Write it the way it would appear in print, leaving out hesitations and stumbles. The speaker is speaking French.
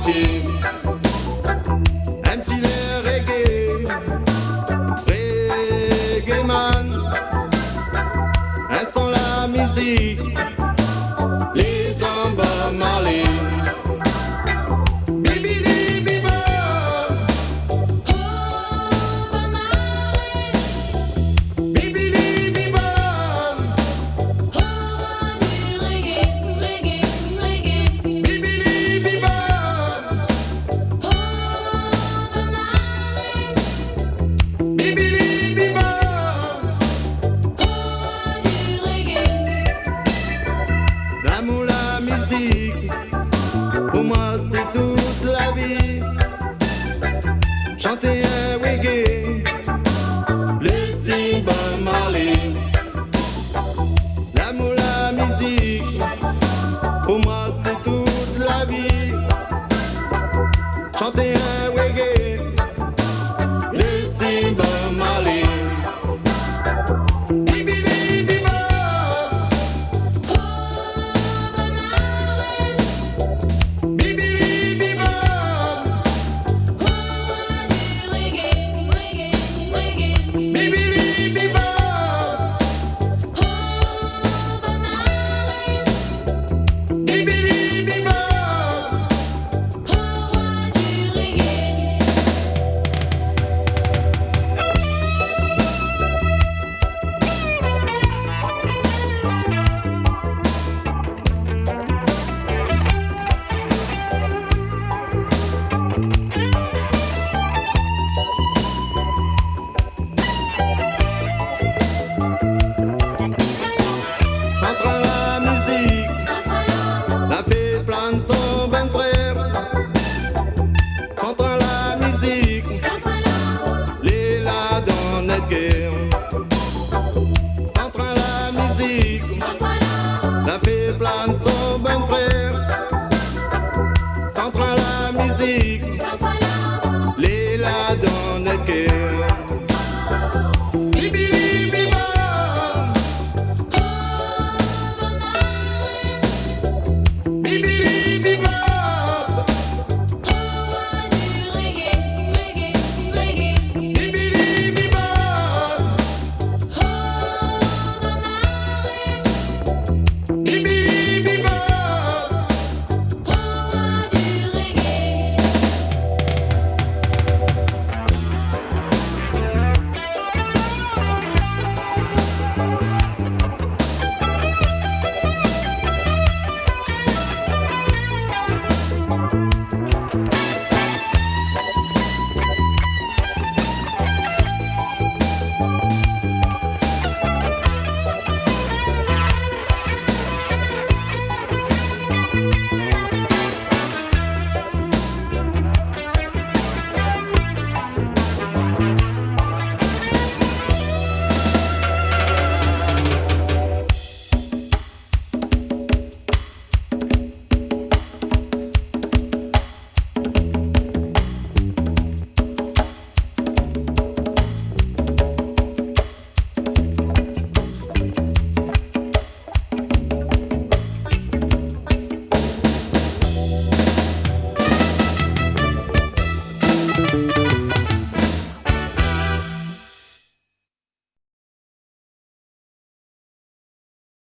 entier. Un petit air reggae, reggae man. Un son la musique, les samba Marley. L'amour, la musique, pour moi c'est toute la vie. Chanter un reggae, le style Bob Marley. L'amour, la musique, pour moi c'est toute la vie. Chanter un reggae, le style Bob Marley. Son bon frère, s'entend la musique, les là dans notre guerre. S'entend la musique, la fait plein son bon frère, s'entend la musique.